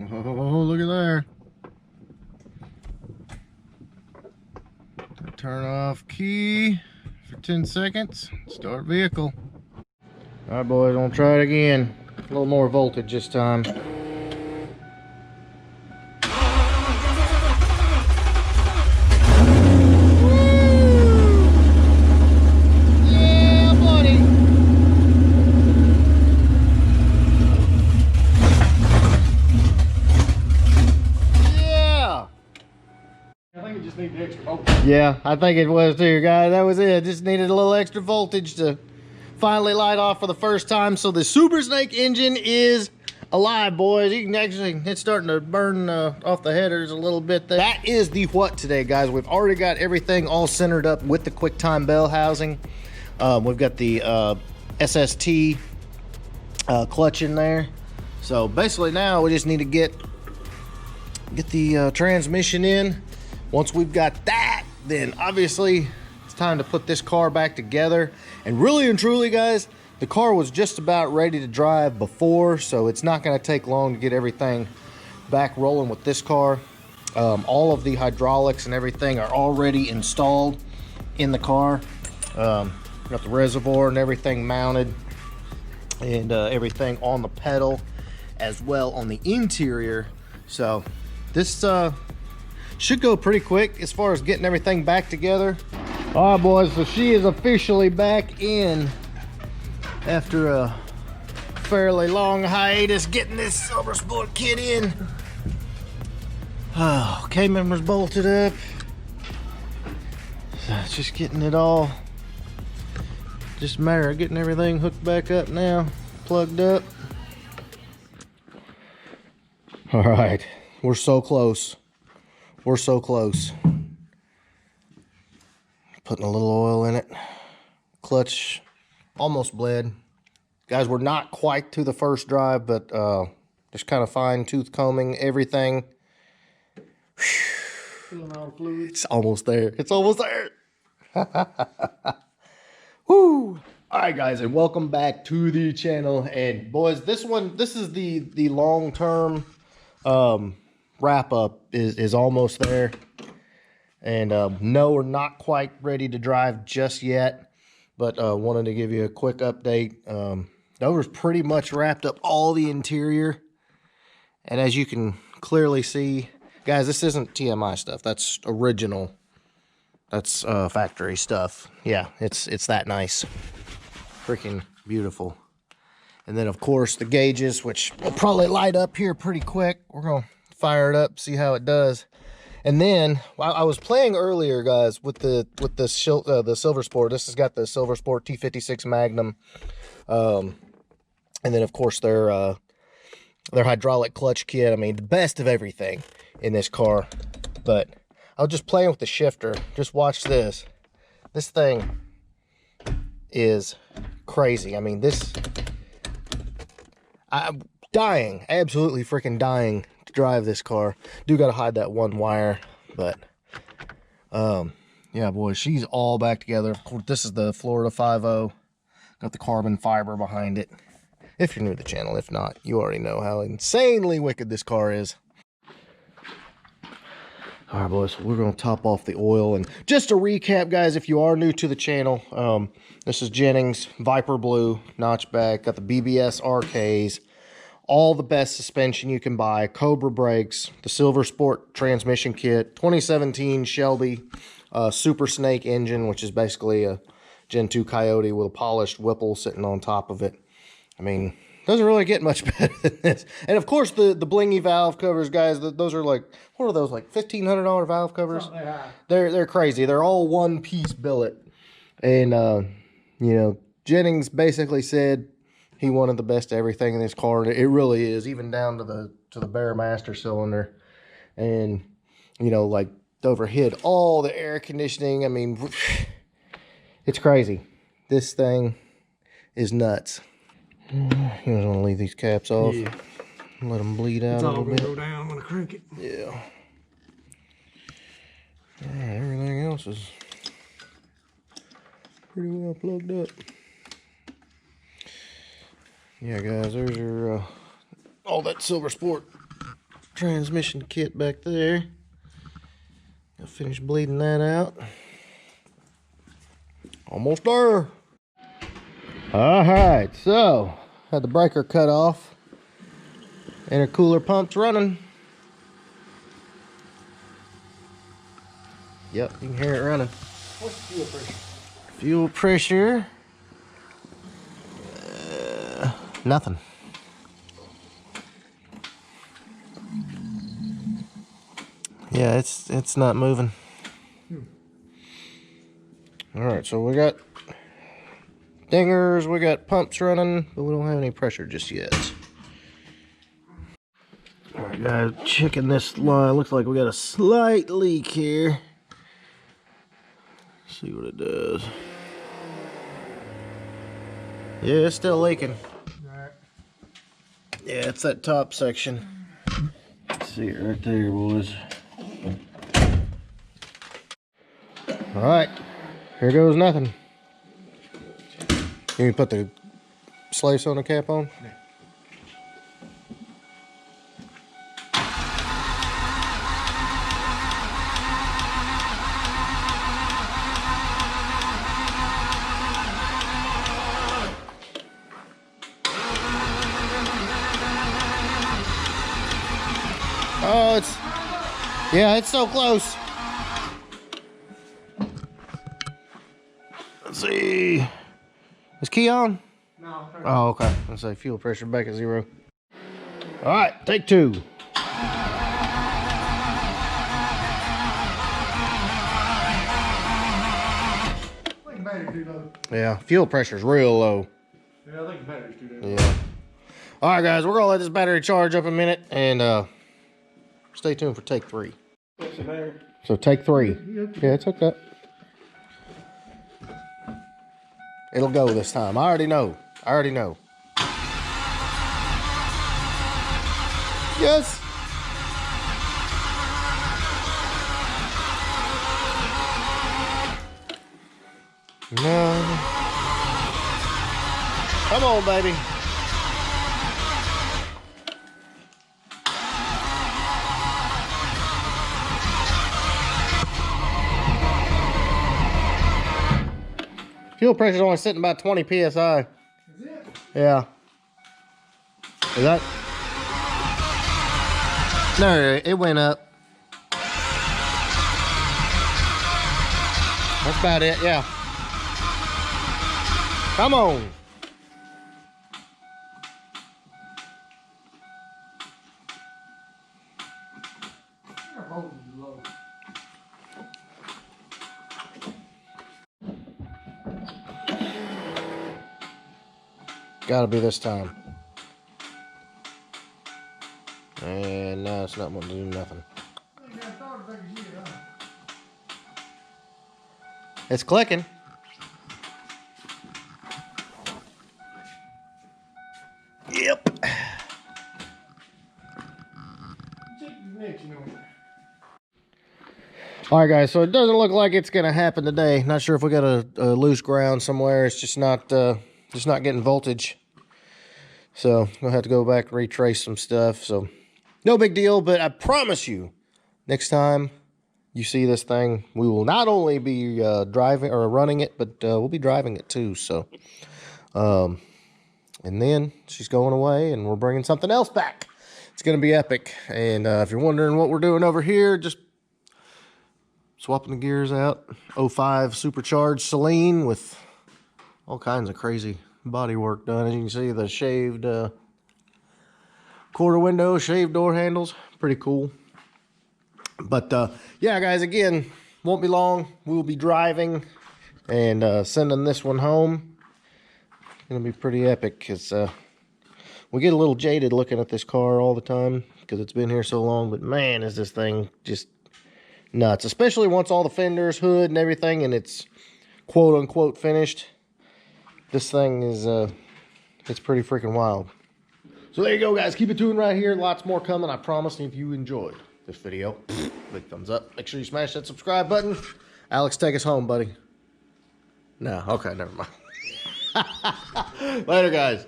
Oh, look at there. Turn off key for 10 seconds. Start vehicle. All right, boys, I'm gonna try it again. A little more voltage this time. Yeah, I think it was too, guys. That was it. Just needed a little extra voltage to finally light off for the first time. So the Super Snake engine is alive, boys. You can actually, it's starting to burn off the headers a little bit there. That is the what today, guys. We've already got everything all centered up with the QuickTime bell housing. We've got the SST clutch in there. So basically now we just need to get the transmission in. Once we've got that, then obviously it's time to put this car back together. And really and truly, guys, the car was just about ready to drive before, so it's not going to take long to get everything back rolling with this car. All of the hydraulics and everything are already installed in the car. Got the reservoir and everything mounted, and everything on the pedal as well on the interior. So this should go pretty quick as far as getting everything back together. All right, boys, so she is officially back in after a fairly long hiatus getting this Silver Sport kit in. Oh, K-members bolted up. So it's just getting it all, just a matter of getting everything hooked back up now, plugged up. All right, we're so close. We're so close. Putting a little oil in it. Clutch almost bled. Guys, we're not quite to the first drive, but just kind of fine tooth combing everything. Filling all the fluids. It's almost there. It's almost there. Woo! All right, guys, and welcome back to the channel. And boys, this is the long-term wrap up is almost there. And no, we're not quite ready to drive just yet, but wanted to give you a quick update. Dover's pretty much wrapped up all the interior, and as you can clearly see, guys, this isn't TMI stuff. That's original. That's factory stuff. Yeah, it's that nice. Freaking beautiful. And then of course the gauges, which will probably light up here pretty quick. We're gonna fire it up, see how it does. And then I was playing earlier, guys, with the Silver Sport. This has got the Silver Sport T56 Magnum, and then of course their hydraulic clutch kit. I mean, the best of everything in this car. But I was just playing with the shifter. Just watch this. This thing is crazy. I mean, I'm dying, absolutely freaking dying to drive this car. Do gotta hide that one wire, but yeah, boys, she's all back together. Of course, this is the Florida 5.0. Got the carbon fiber behind it. If you're new to the channel, if not, you already know how insanely wicked this car is. All right, boys, so we're gonna top off the oil. And just to recap, guys, if you are new to the channel, this is Jennings Viper Blue notchback. Got the BBS RKs, all the best suspension you can buy, Cobra brakes, the Silver Sport transmission kit, 2017 Shelby Super Snake engine, which is basically a Gen 2 Coyote with a polished Whipple sitting on top of it. I mean, doesn't really get much better than this. And of course, the blingy valve covers, guys. Those are like, what are those, like $1,500 valve covers? They're crazy. They're all one piece billet. And you know, Jennings basically said he wanted the best of everything in this car. And it really is, even down to the bare master cylinder. And you know, like Dover hid all the air conditioning. I mean, it's crazy. This thing is nuts. You just want to leave these caps off. Yeah. Let them bleed out a little bit. Go down. I'm gonna crank it. Yeah. Yeah, everything else is pretty well plugged up. Yeah, guys, there's your all that Silver Sport transmission kit back there. I'll finish bleeding that out. Almost there. Alright, so had the breaker cut off. Intercooler pump's running. Yep, you can hear it running. What's the fuel pressure? Fuel pressure. Nothing. Yeah, it's not moving. All right, so we got dingers, we got pumps running, but we don't have any pressure just yet. All right, guys, checking this line. Looks like we got a slight leak here. See what it does. Yeah, it's still leaking. Right. Yeah, it's that top section. See it right there, boys. All right, here goes nothing. You can put the slice on the cap on? Yeah. Oh, yeah, it's so close. Let's see. Is key on? No. Oh, okay. Let's say fuel pressure back at 0. All right, take 2. I think the battery's too low. Yeah, fuel pressure's real low. Yeah, I think the battery's too low. Yeah. All right, guys, we're gonna let this battery charge up a minute and stay tuned for take 3. What's the battery? So take 3. Yeah, it's hooked up. It'll go this time. I already know. Yes. No. Come on, baby. Fuel pressure's only sitting about 20 psi. Is it? Yeah. Is that? No, it went up. That's about it, yeah. Come on. Your voltage is low. Gotta be this time. And no, it's not wanting to do nothing. It's clicking. Yep. Check the connection on it. All right, guys. So it doesn't look like it's gonna happen today. Not sure if we got a loose ground somewhere. It's just not getting voltage. So we'll have to go back and retrace some stuff. So no big deal. But I promise you, next time you see this thing, we will not only be driving or running it, but we'll be driving it too. So, and then she's going away, and we're bringing something else back. It's gonna be epic. And if you're wondering what we're doing over here, just swapping the gears out. 05 supercharged Celine with all kinds of crazy body work done. As you can see, the shaved quarter window, shaved door handles, pretty cool. But yeah, guys, again, won't be long. We'll be driving and sending this one home. Gonna be pretty epic because we get a little jaded looking at this car all the time because it's been here so long. But man, is this thing just nuts, especially once all the fenders, hood, and everything, and it's quote unquote finished. This thing is it's pretty freaking wild. So there you go, guys. Keep it tuned right here. Lots more coming, I promise. And if you enjoyed this video, big thumbs up. Make sure you smash that subscribe button. Alex, take us home, buddy. No, okay, never mind. Later, guys.